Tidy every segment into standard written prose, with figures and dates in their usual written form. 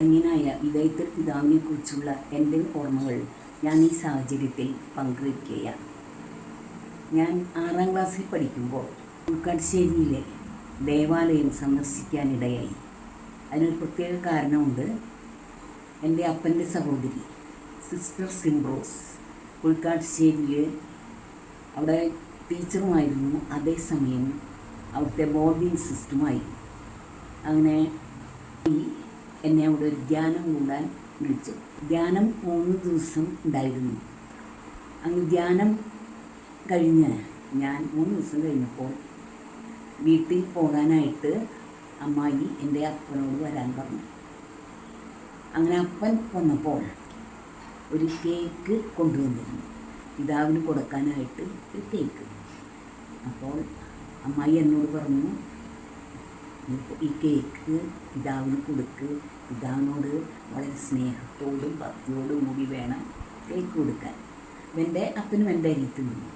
അജ്ഞനായ വിധേയത്തിൽ പിതാവിനെക്കുറിച്ചുള്ള എൻ്റെ ഓർമ്മകൾ ഞാൻ ഈ സാഹചര്യത്തിൽ പങ്കുവയ്ക്കുകയാണ്. ഞാൻ 6ാം ക്ലാസ്സിൽ പഠിക്കുമ്പോൾ ഉൾക്കാട്ടുശ്ശേരിയിലെ ദേവാലയം സന്ദർശിക്കാനിടയായി. അതിനൊരു പ്രത്യേക കാരണമുണ്ട്. എൻ്റെ അപ്പൻ്റെ സഹോദരി സിസ്റ്റർ സിംബ്രോസ് ഉൾക്കാട്ടുശ്ശേരിയിൽ അവിടെ ടീച്ചറുമായിരുന്നു, അതേസമയം അവിടുത്തെ ബോർഡിംഗ് സിസ്റ്റമായി. അങ്ങനെ എന്നെ അവിടെ ഒരു ധ്യാനം കൂടാൻ വിളിച്ചു. ധ്യാനം 3 ദിവസം ഉണ്ടായിരുന്നു. അങ്ങ് ധ്യാനം കഴിഞ്ഞ് ഞാൻ 3 ദിവസം കഴിഞ്ഞപ്പോൾ വീട്ടിൽ പോകാനായിട്ട് അമ്മായി എൻ്റെ അപ്പനോട് വരാൻ പറഞ്ഞു. അങ്ങനെ അപ്പൻ വന്നപ്പോൾ ഒരു കേക്ക് കൊണ്ടുവന്നിരുന്നു, പിതാവിന് കൊടുക്കാനായിട്ട് ഒരു കേക്ക്. അപ്പോൾ അമ്മായി എന്നോട് പറഞ്ഞു, ഈ കേക്ക് പിതാവിന് കൊടുക്ക്, പിതാവിനോട് വളരെ സ്നേഹത്തോടും ഭക്തിയോടും കൂടി വേണം കേക്ക് കൊടുക്കാൻ. എൻ്റെ അപ്പനും എൻ്റെ അരിയത്ത് നിന്നു.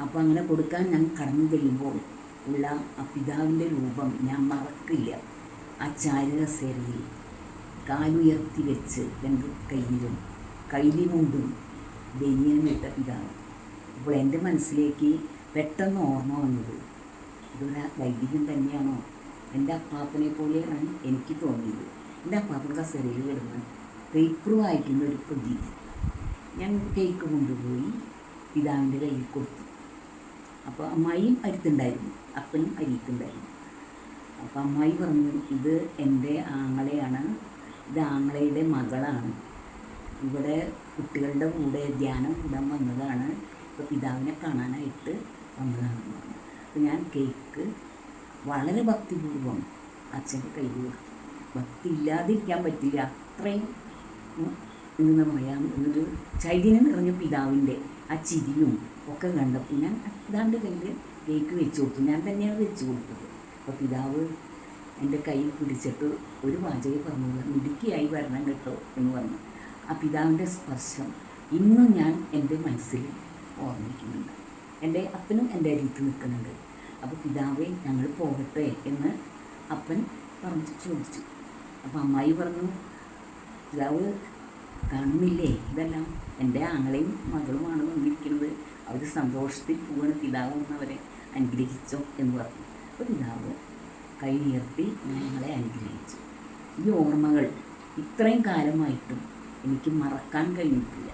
അപ്പോൾ അങ്ങനെ കൊടുക്കാൻ ഞാൻ കടന്നു കഴിയുമ്പോൾ ഉള്ള ആ പിതാവിൻ്റെ രൂപം ഞാൻ മറക്കില്ല. ആ ചാരുകസേരയിൽ കാലുയർത്തി വെച്ച് 2 കൈയിലും കൈലിമുണ്ടും ബനിയനിട്ട പിതാവ്. അപ്പോൾ എൻ്റെ മനസ്സിലേക്ക് പെട്ടെന്ന് ഓർമ്മ വന്നത്, ഇതൊരു വൈദികൻ തന്നെയാണോ? എൻ്റെ അപ്പാപ്പനെ പോലെയാണ് എനിക്ക് തോന്നിയത്. എൻ്റെ അപ്പാപ്പൻ കസേരയിൽ കിടന്ന് പേപ്പർ വായിക്കുന്ന ഒരു പ്രതീതി. ഞാൻ കേക്ക് കൊണ്ടുപോയി പിതാവിൻ്റെ കയ്യിൽ കൊടുത്തു. അപ്പോൾ അമ്മായിയും അരിത്തുണ്ടായിരുന്നു, അപ്പനും അരിത്തുണ്ടായിരുന്നു. അപ്പോൾ അമ്മായി പറഞ്ഞു, ഇത് എൻ്റെ ആങ്ങളെയാണ്, ഇത് ആങ്ങളയുടെ മകളാണ്, ഇവിടെ കുട്ടികളുടെ കൂടെ ധ്യാനം കൂടാൻ വന്നതാണ്, ഇപ്പോൾ പിതാവിനെ കാണാനായിട്ട് വന്നതാണെന്ന് പറഞ്ഞു. അപ്പോൾ ഞാൻ കേക്ക് വളരെ ഭക്തിപൂർവ്വം അച്ഛൻ്റെ കയ്യിൽ കൊടുത്തു. ഭക്തി ഇല്ലാതിരിക്കാൻ പറ്റില്ല, അത്രയും എന്ന് പറയാം, ഒരു ചൈതന്യം നിറഞ്ഞ പിതാവിൻ്റെ ആ ചിരിയും ഒക്കെ കണ്ടപ്പോൾ ഞാൻ പിതാവിൻ്റെ കയ്യിൽ കേക്ക് വെച്ച് കൊടുത്തു. ഞാൻ തന്നെയാണ് വെച്ച് കൊടുത്തത്. അപ്പോൾ പിതാവ് എൻ്റെ കയ്യിൽ പിടിച്ചിട്ട് ഒരു വാചകം പറഞ്ഞു, മിടുക്കിയായി വരണം കേട്ടോ എന്ന് പറഞ്ഞു. ആ പിതാവിൻ്റെ സ്പർശം ഇന്നും ഞാൻ എൻ്റെ മനസ്സിൽ ഓർമ്മിക്കുന്നുണ്ട്. എൻ്റെ അപ്പനും എൻ്റെ അരിയത്ത് നിൽക്കുന്നുണ്ട്. അപ്പോൾ പിതാവേ, ഞങ്ങൾ പോകട്ടെ എന്ന് അപ്പൻ ചോദിച്ചു. അപ്പോൾ അമ്മായി പറഞ്ഞു, പിതാവ് കാണുന്നില്ലേ, ഇതെല്ലാം എൻ്റെ ആങ്ങളെയും മകളുമാണ് വന്നിരിക്കുന്നത്, അവർ സന്തോഷത്തിൽ പോവാണ്, പിതാവ് എന്നവരെ അനുഗ്രഹിച്ചോ എന്ന് പറഞ്ഞു. അപ്പോൾ പിതാവ് കൈ ഉയർത്തി ഞങ്ങളെ അനുഗ്രഹിച്ചു. ഈ ഓർമ്മകൾ ഇത്രയും കാലമായിട്ടും എനിക്ക് മറക്കാൻ കഴിഞ്ഞിട്ടില്ല.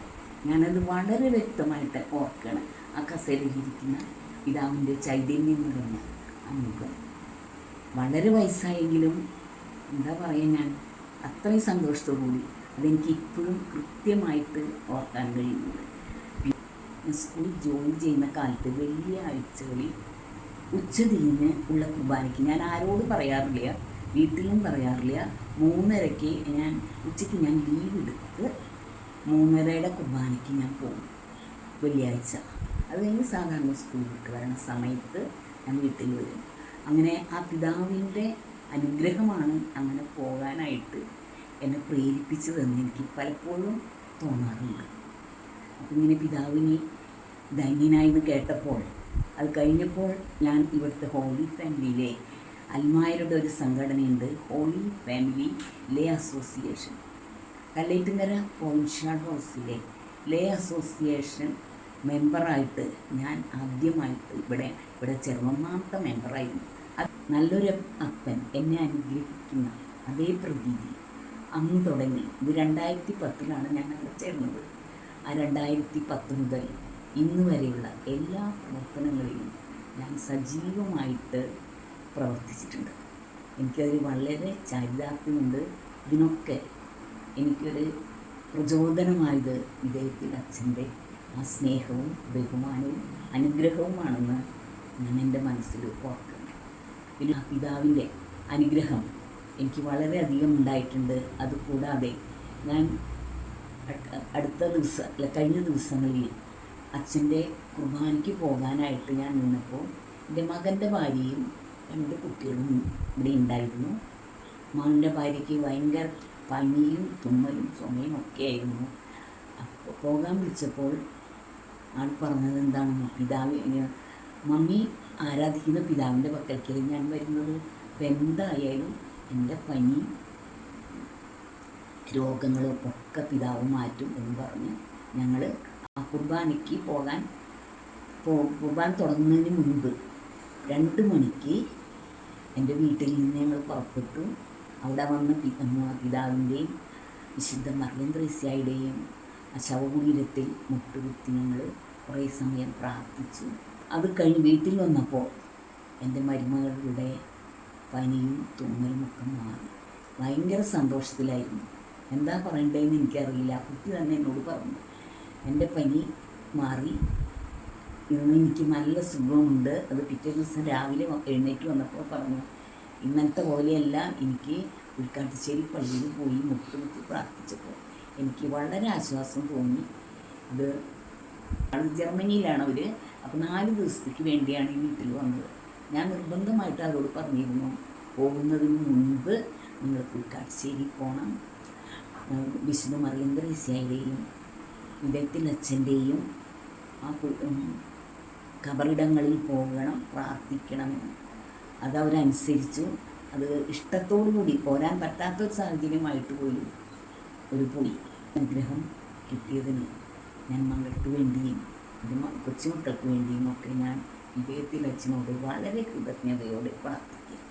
ഞാനത് വളരെ വ്യക്തമായിട്ട് ഓർക്കണം. ആ കസേരയിലിരിക്കുന്ന പിതാവിൻ്റെ ചൈതന്യം നിറഞ്ഞ ആ മുഖം. വളരെ വയസ്സായെങ്കിലും എന്താ പറയുക, ഞാൻ അത്രയും സന്തോഷത്തോടുകൂടി അതെനിക്ക് ഇപ്പോഴും കൃത്യമായിട്ട് ഓർക്കാൻ കഴിയുന്നുണ്ട്. സ്കൂളിൽ ജോലി ചെയ്യുന്ന കാലത്ത് വലിയ ആഴ്ചകളിൽ ഉച്ചതിരിഞ്ഞ് ഉള്ള കുർബാനയ്ക്ക് ഞാൻ ആരോട് പറയാറില്ല, വീട്ടിലും പറയാറില്ല. 3:30-ക്ക് ഉച്ചയ്ക്ക് ഞാൻ ലീവ് എടുത്ത് 3:30-യുടെ കുർബാനയ്ക്ക് ഞാൻ പോകും വെള്ളിയാഴ്ച. അത് കഴിഞ്ഞ് സാധാരണ സ്കൂൾ വിട്ട് വരണ സമയത്ത് ഞാൻ വീട്ടിൽ വരും. അങ്ങനെ ആ പിതാവിൻ്റെ അനുഗ്രഹമാണ് അങ്ങനെ പോകാനായിട്ട് എന്നെ പ്രേരിപ്പിച്ചതെന്ന് എനിക്ക് പലപ്പോഴും തോന്നാറുണ്ട്. അപ്പം ഇങ്ങനെ പിതാവിനെ ധന്യനായെന്ന് കേട്ടപ്പോൾ, അത് കഴിഞ്ഞപ്പോൾ ഞാൻ ഇവിടുത്തെ ഹോളി ഫാമിലിയിലെ അൽമായരുടെ ഒരു സംഘടനയുണ്ട്, ഹോളി ഫാമിലി ലേ അസോസിയേഷൻ. കല്ലേറ്റുങ്കര പോയിൻഷാഡ് ഹൗസിലെ ലേ അസോസിയേഷൻ മെമ്പറായിട്ട് ഞാൻ ആദ്യമായിട്ട് ഇവിടെ ചെറുമമാമത്തെ മെമ്പറായിരുന്നു. നല്ലൊരു അപ്പൻ എന്നെ അനുഗ്രഹിക്കുന്ന അതേ പ്രതീതി അന്ന് തുടങ്ങി. ഇത് 2010-ലാണ് ഞാൻ അവിടെ ചേർന്നത്. ആ 2010 മുതൽ ഇന്ന് വരെയുള്ള എല്ലാ പ്രവർത്തനങ്ങളിലും ഞാൻ സജീവമായിട്ട് പ്രവർത്തിച്ചിട്ടുണ്ട്. എനിക്കതിൽ വളരെ ചാരിതാർത്ഥ്യമുണ്ട്. ഇതിനൊക്കെ എനിക്കൊരു പ്രചോദനമായത് വിധേയത്തിൽ അച്ഛൻ്റെ ആ സ്നേഹവും ബഹുമാനവും അനുഗ്രഹവുമാണെന്ന് ഞാൻ എൻ്റെ മനസ്സിൽ ഓർക്കുന്നു. പിന്നെ ആ പിതാവിൻ്റെ അനുഗ്രഹം എനിക്ക് വളരെയധികം ഉണ്ടായിട്ടുണ്ട്. അതുകൂടാതെ ഞാൻ കഴിഞ്ഞ ദിവസങ്ങളിൽ അച്ഛൻ്റെ കുർബാനയ്ക്ക് പോകാനായിട്ട് ഞാൻ നിന്നപ്പോൾ എൻ്റെ മകൻ്റെ ഭാര്യയും 2 കുട്ടികളും ഇവിടെ ഉണ്ടായിരുന്നു. മകൻ്റെ ഭാര്യയ്ക്ക് ഭയങ്കര പനിയും തുമ്മലും ചുമയും ഒക്കെ ആയിരുന്നു. അപ്പോൾ പോകാൻ വിളിച്ചപ്പോൾ ആൾ പറഞ്ഞത് എന്താണെന്നോ, മമ്മി ആരാധിക്കുന്ന പിതാവിൻ്റെ പക്കലേക്ക് ഞാൻ വരുന്നത്, അപ്പോൾ എന്തായാലും എൻ്റെ പനി രോഗങ്ങളും ഒക്കെ പിതാവ് മാറ്റും എന്ന് പറഞ്ഞ് ഞങ്ങൾ ആ കുർബാനയ്ക്ക് കുർബാന തുടങ്ങുന്നതിന് മുൻപ് 2 മണിക്ക് എൻ്റെ വീട്ടിൽ നിന്ന് ഞങ്ങൾ പുറപ്പെട്ടു. അവിടെ വന്ന് പിതാവിൻ്റെയും വിശുദ്ധ മറിയം ത്രേസ്യായുടെയും ആ ശവകുടീരത്തിൽ മുട്ടുകുത്തി ഞങ്ങൾ കുറേ സമയം പ്രാർത്ഥിച്ചു. അത് കഴിഞ്ഞ് വീട്ടിൽ വന്നപ്പോൾ എൻ്റെ മരുമകളുടെ പനിയും തുമ്മലുമൊക്കെ മാറി. ഭയങ്കര സന്തോഷത്തിലായിരുന്നു. എന്താ പറയണ്ടതെന്ന് എനിക്കറിയില്ല. കുട്ടി തന്നെ എന്നോട് പറഞ്ഞു, എൻ്റെ പനി മാറി, ഇന്ന് എനിക്ക് നല്ല സുഖമുണ്ട്. അത് പിറ്റേ ദിവസം രാവിലെ എഴുന്നേറ്റ് വന്നപ്പോൾ പറഞ്ഞു, ഇന്നത്തെ പോലെയല്ല, എനിക്ക് ഉൾക്കാട്ടുശ്ശേരി പള്ളിയിൽ പോയി മുട്ടുകുത്തി പ്രാർത്ഥിച്ചപ്പോൾ എനിക്ക് വളരെ ആശ്വാസം തോന്നി. അത് ജർമ്മനിയിലാണ് അവർ. അപ്പോൾ 4 ദിവസത്തേക്ക് വേണ്ടിയാണ് ഈ വീട്ടിൽ വന്നത്. ഞാൻ നിർബന്ധമായിട്ട് അവരോട് പറഞ്ഞിരുന്നു, പോകുന്നതിന് മുൻപ് നിങ്ങൾ ഉൾക്കാട്ടുശ്ശേരി പോകണം, വിശുദ്ധ മറിയം ത്രേസ്യായുടെയും ഇടത്തിലച്ഛൻ്റെയും ആ കബറിടങ്ങളിൽ പോകണം, പ്രാർത്ഥിക്കണമെന്ന്. അതവരനുസരിച്ചു. അത് ഇഷ്ടത്തോടു കൂടി, പോരാൻ പറ്റാത്തൊരു സാഹചര്യമായിട്ട് പോയി അനുഗ്രഹം കിട്ടിയതിന് ഞാൻ മകൾക്ക് വേണ്ടിയും കൊച്ചുമക്കൾക്ക് വേണ്ടിയും ഒക്കെ ഞാൻ ഇദ്ദേഹത്തിൽ അച്ഛനോട് വളരെ കൃതജ്ഞതയോടെ പ്രാർത്ഥിക്കും.